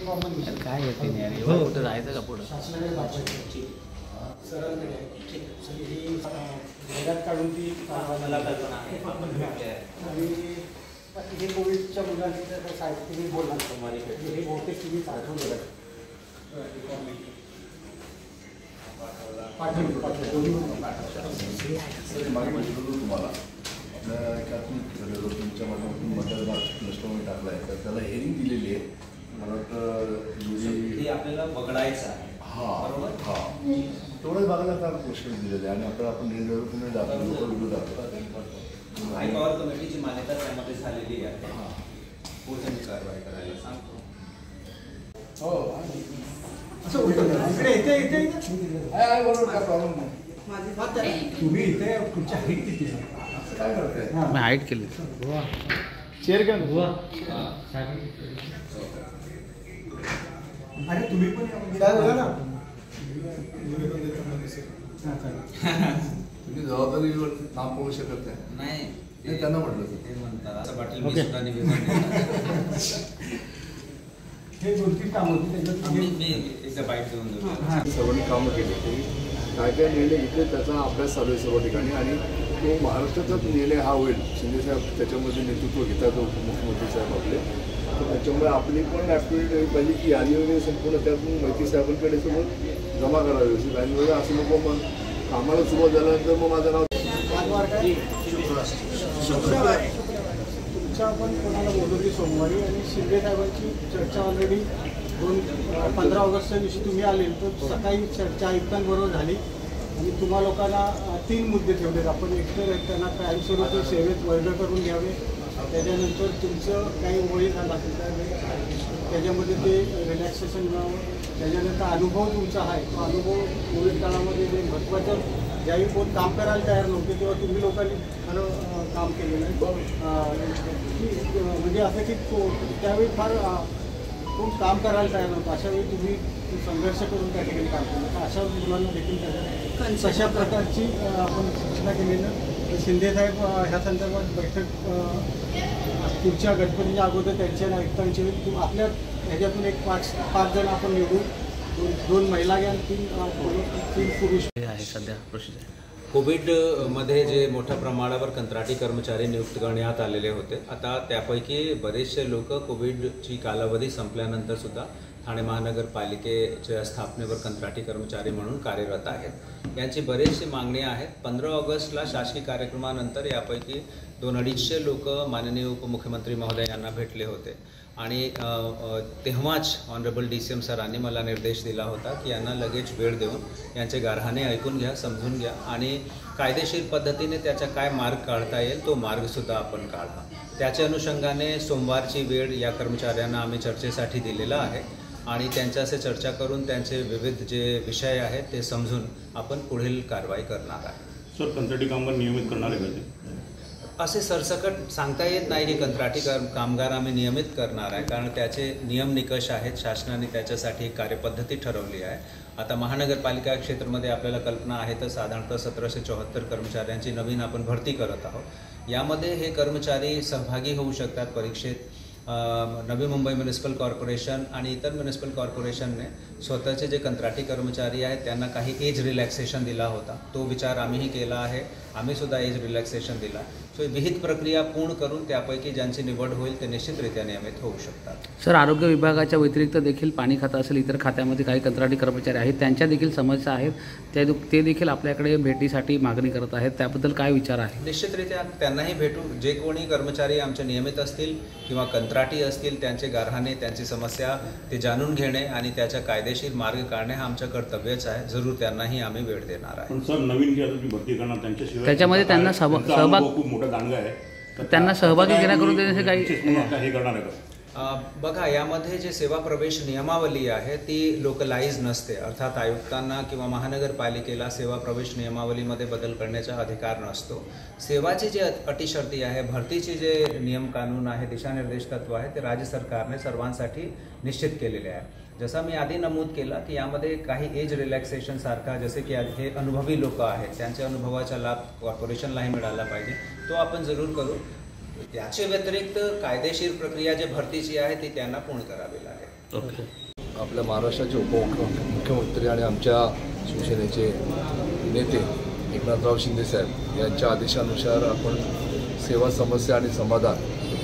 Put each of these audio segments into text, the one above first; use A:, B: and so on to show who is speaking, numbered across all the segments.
A: Common विषय
B: काय येते नाही कुठं जायचं का पुढं
A: शासनाकडे दाखवायची सरळ ठीक ही वेगात काढून ती मला कल्पना आहे आणि हे कोविडच्या मुलांचं साहेब तुम्ही बोलला हे बहुतेक तुम्ही पाठवलेलं
C: तुम्हाला आपल्या एकात्मिक तुमच्या माध्यमातून मतदार नष्टमध्ये टाकला आहे तर त्याला हेरिंग दिलेली आहे. मला वाटतं
D: आपल्याला बघडायचं आहे.
C: बरोबर तेवढंच बघायला फार प्रश्न दिलेले आहे आणि आपल्याला आपण निर्णय दाखवतो व्हिडिओ दाखवतो.
D: हाय पॉवर कमिटीची मान्यता त्यामध्ये झालेली आहे. पुढे मी कारवाई करायला सांगतो.
C: हो
A: असं इकडे इथे
C: बरोबर काय प्रॉब्लेम नाही.
A: तुम्ही इथे तुमच्या हाईट किती
C: काय करताय
B: मी हाईट केली
A: चेअर घ्या अरे तुम्ही पण ना
C: तुम्ही जबाबदारीवर नाम पोहू शकत
D: नाही
C: त्यांना म्हटलं
D: ते म्हणतात असं वाटेल मी सुद्धा निवेदन
A: हे 2-3 काम होती
D: मी एकदा बाईट देऊन देतो.
C: सर्वांनी कामं केली की काय काय निर्णय इथे त्याचा अभ्यास चालू आहे सर्व ठिकाणी आणि तो महाराष्ट्राचाच निर्णय हा होईल. शिंदेसाहेब त्याच्यामध्ये नेतृत्व घेतात उपमुख्यमंत्री साहेब आपले तर त्याच्यामुळे आपली पण ॲक्टिव्हिटी पाहिजे की यादी वगैरे संपूर्ण त्यातून माहिती साहेबांकडे सोबत जमा करावी आणि वगैरे असं नको मग कामाला सुरुवात झाल्यानंतर मग माझं नाव
A: तुमच्या पण कोणाला बोलवली सोमवारी आणि शिंदे साहेबांची चर्चा ऑलरेडी 15 ऑगस्टच्या दिवशी तुम्ही आले तर सकाळी चर्चा आयुक्तांबरोबर झाली आणि तुम्हा लोकांना 3 मुद्दे ठेवलेत. आपण एकतर त्यांना कायमस्वरूपी सेवेत वर्ग करून घ्यावे त्याच्यानंतर तुमचं काही वय झालं असेल तर त्याच्यामध्ये ते रिलॅक्सेशन मिळावं त्याच्यानंतर अनुभव तुमचा आहे तो अनुभव कोविड काळामध्ये जे महत्त्वाचं ज्यावेळी कोण काम करायला तयार नव्हते तेव्हा तुम्ही लोकांनी खरं काम केलेलं आहे म्हणजे असं की त्यावेळी फार कोण काम करायला तयार नव्हतं अशावेळी तुम्ही संघर्ष करून त्या ठिकाणी काम केलं तर अशा मुलांना देखील तशा प्रकारची आपण सूचना केलेलं शिंदेसाहेब ह्या संदर्भात बैठक पुढच्या गणपतीच्या अगोदर त्यांच्या आयुक्तांची आपल्या ह्याच्यातून एक 5 जण आपण निवडून 2 महिला घ्या 3 पुरुष
B: आहे सध्या प्रोसिजर.
D: कोविडमध्ये जे मोठ्या प्रमाणावर कंत्राटी कर्मचारी नियुक्त करण्यात आलेले होते आता त्यापैकी बरेचसे लोक कोविडची कालावधी संपल्यानंतर सुद्धा ठाणे महानगरपालिकेच्या स्थापनेवर कंत्राटी कर्मचारी म्हणून कार्यरत आहेत. यांची बरेचशी मागणी आहेत. 15 ऑगस्टला शासकीय कार्यक्रमानंतर यापैकी 200-250 लोक माननीय उपमुख्यमंत्री महोदय यांना भेटले होते आणि तेव्हाच ऑनरेबल DCM सरांनी मला निर्देश दिला होता की यांना लगेच वेळ देऊन यांचे गाऱ्हाणे ऐकून घ्या समजून घ्या आणि कायदेशीर पद्धतीने त्याचा काय मार्ग काढता येईल तो मार्गसुद्धा आपण काढा. त्याच्या अनुषंगाने सोमवारची वेळ या कर्मचाऱ्यांना आम्ही चर्चेसाठी दिलेला आहे आणि त्यांच्याशी चर्चा करून त्यांचे विविध जे विषय आहेत ते समजून आपण पुढील कारवाई करणार आहे.
E: सर कंत्राटी कामगार नियमित करणार आहे का
D: असे सरसकट सांगता येत नाही की कंत्राटी कामगार आम्ही नियमित करणार आहे कारण त्याचे नियम निकष आहेत. शासनाने त्याच्यासाठी एक कार्यपद्धती ठरवली आहे. आता महानगरपालिका क्षेत्रामध्ये आपल्याला कल्पना आहे तर साधारणतः 1774 कर्मचाऱ्यांची नवीन आपण भरती करत आहोत. यामध्ये हे कर्मचारी सहभागी होऊ शकतात परीक्षेत. नवी मुंबई म्युनिसिपल कॉर्पोरेशन आणि इतर म्युनिसिपल कॉर्पोरेशनने स्वतःचे जे कंत्राटी कर्मचारी आहेत त्यांना काही एज रिलॅक्सेशन दिला होता. तो विचार आम्हीही केला आहे. आम्हीसुद्धा एज रिलॅक्सेशन दिला. सो विहित प्रक्रिया पूर्ण करून त्यापैकी ज्यांची निवड होईल ते निश्चितरित्या नियमित होऊ शकतात.
B: सर आरोग्य विभागाच्या व्यतिरिक्त देखील पाणी खातं असेल इतर खात्यामध्ये काही कंत्राटी कर्मचारी आहेत त्यांच्या देखील समस्या आहेत ते देखील आपल्याकडे भेटीसाठी मागणी करत आहेत त्याबद्दल काय विचार आहे?
D: निश्चितरित्या त्यांनाही भेटू. जे कोणी कर्मचारी आमचे नियमित असतील किंवा कंत्राटी असतील त्यांचे गाऱ्हाणे त्यांची समस्या ते जाणून घेणे आणि त्याचा कायदेशीर मार्ग काढणे हा आमचं कर्तव्यच आहे. जरूर त्यांनाही आम्ही वेळ देणार आहे.
E: पण सर नवीन जी आता भरती करणार त्यांच्याशिवाय
B: त्याच्यामध्ये त्यांना सहभाग
E: खूप मोठा दांडगा आहे
B: त्यांना सहभागी करून देण्याचे काही
E: हे करणार आहे का?
D: बघा यामध्ये जे सेवा प्रवेश नियमावली आहे ती लोकलाइज नसते. अर्थात आयुक्तांना किंवा महानगरपालिकेला सेवा प्रवेश नियमावलीमध्ये बदल करण्याचा अधिकार नसतो. सेवाची जी अटी शर्ती आहे भरतीचे जे नियम कानून आहे दिशानिर्देश तत्व आहे ते राज्य सरकारने सर्वांसाठी निश्चित केलेले आहे. जसं मी आधी नमूद केलं की यामध्ये काही एज रिलॅक्सेशन सारखा जसे की हे अनुभवी लोक आहेत त्यांच्या अनुभवाचा लाभ कॉर्पोरेशनलाही मिळाला पाहिजे तो आपण जरूर करू. याच्या व्यतिरिक्त कायदेशीर प्रक्रिया जे भरतीची आहे ती त्यांना पूर्ण करावी लागेल.
B: ओके.
C: आपल्या महाराष्ट्राचे उपमुख्यमंत्री आणि आमच्या शिवसेनेचे नेते एकनाथराव शिंदेसाहेब यांच्या आदेशानुसार आपण सेवा, समस्या आणि समाधान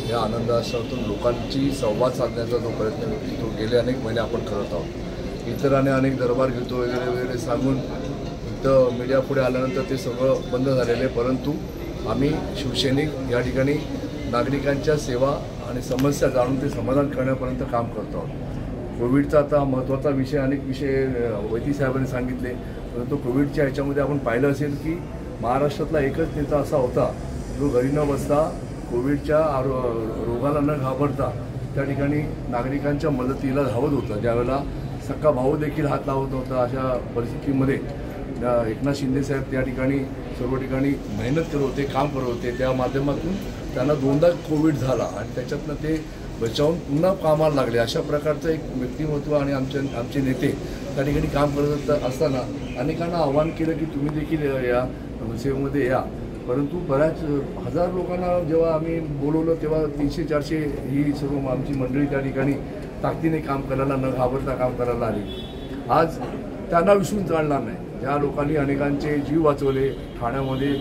C: या आनंदाश्रमातून लोकांची संवाद साधण्याचा जो प्रयत्न तो गेले अनेक महिने आपण करत आहोत. इतरांनी अनेक दरबार घेतो वगैरे वगैरे सांगून इथं मीडिया पुढे आल्यानंतर ते सगळं बंद झालेलं आहे. परंतु आम्ही शिवसैनिक या ठिकाणी नागरिकांच्या सेवा आणि समस्या जाणून ते समाधान करण्यापर्यंत काम करतो आहोत. कोविडचा आता महत्त्वाचा विषय, अनेक विषय वैद्य साहेबांनी सांगितले, परंतु कोविडच्या ह्याच्यामध्ये आपण पाहिलं असेल की महाराष्ट्रातला एकच नेता असा होता जो घरी न बसता कोविडच्या रोगाला न घाबरता त्या ठिकाणी नागरिकांच्या मदतीला धावत होता. ज्यावेळेला सक्का भाऊ देखील हात लावत होता, अशा परिस्थितीमध्ये एकनाथ शिंदेसाहेब त्या ठिकाणी सर्व ठिकाणी मेहनत करत होते, काम करत होते. त्या माध्यमातून त्यांना 2दा कोविड झाला आणि त्याच्यातनं ते बचावून पुन्हा कामाला लागले. अशा प्रकारचं एक व्यक्तिमत्व आणि आमचे नेते त्या ठिकाणी काम करत असताना अनेकांना आव्हान केलं की तुम्ही देखील या सेवेमध्ये या. परंतु बऱ्याच हजार लोकांना जेव्हा आम्ही बोलवलं तेव्हा 300-400 ही सर्व आमची मंडळी त्या ठिकाणी ताकदीने काम करायला, न घाबरता काम करायला आली. आज त्यांना विसरून चालणार नाही. ज्या लोकांनी अनेकांचे जीव वाचवले, ठाण्यामध्ये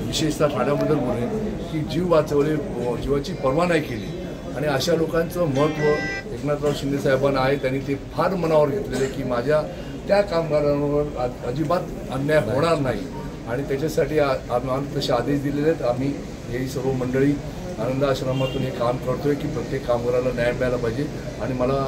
C: विशेषतः ठाण्याबद्दल बोलले की जीव वाचवले, जीवाची पर्वा नाही केली. आणि अशा लोकांचं महत्त्व एकनाथराव शिंदेसाहेबांना आहे. त्यांनी ते फार मनावर घेतलेले की माझ्या त्या कामगारांवर अजिबात अन्याय होणार नाही आणि त्याच्यासाठी आम्ही तसे आदेश दिलेले आहेत. आम्ही ही सर्व मंडळी आनंद आश्रमातून हे काम करतोय की प्रत्येक कामगाराला न्याय मिळाला पाहिजे. आणि मला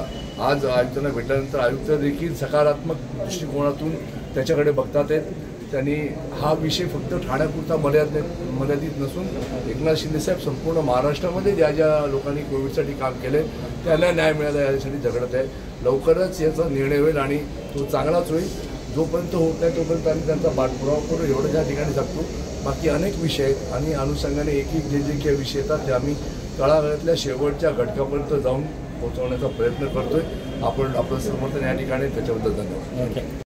C: आज आयुक्तांना भेटल्यानंतर आयुक्त देखील सकारात्मक दृष्टिकोनातून त्याच्याकडे बघतात आहेत. त्यांनी हा विषय फक्त ठाण्यापुरता मर्यादित नसून एकनाथ शिंदेसाहेब संपूर्ण महाराष्ट्रामध्ये ज्या ज्या लोकांनी कोविडसाठी काम केले त्यांना न्याय मिळाला यासाठी झगडत आहे. लवकरच याचा निर्णय होईल आणि तो चांगलाच होईल. जोपर्यंत होत नाही तोपर्यंत आम्ही त्यांचा पाठपुरावा करू, एवढं त्या ठिकाणी जगतो. बाकी अनेक विषय आहेत आणि अनुषंगाने एक जे काही विषय येतात ते आम्ही तळागाळातल्या शेवटच्या घटकापर्यंत जाऊन पोहोचवण्याचा प्रयत्न करतोय. आपण आपलं समर्थन या ठिकाणी त्याच्याबद्दल धन्यवाद.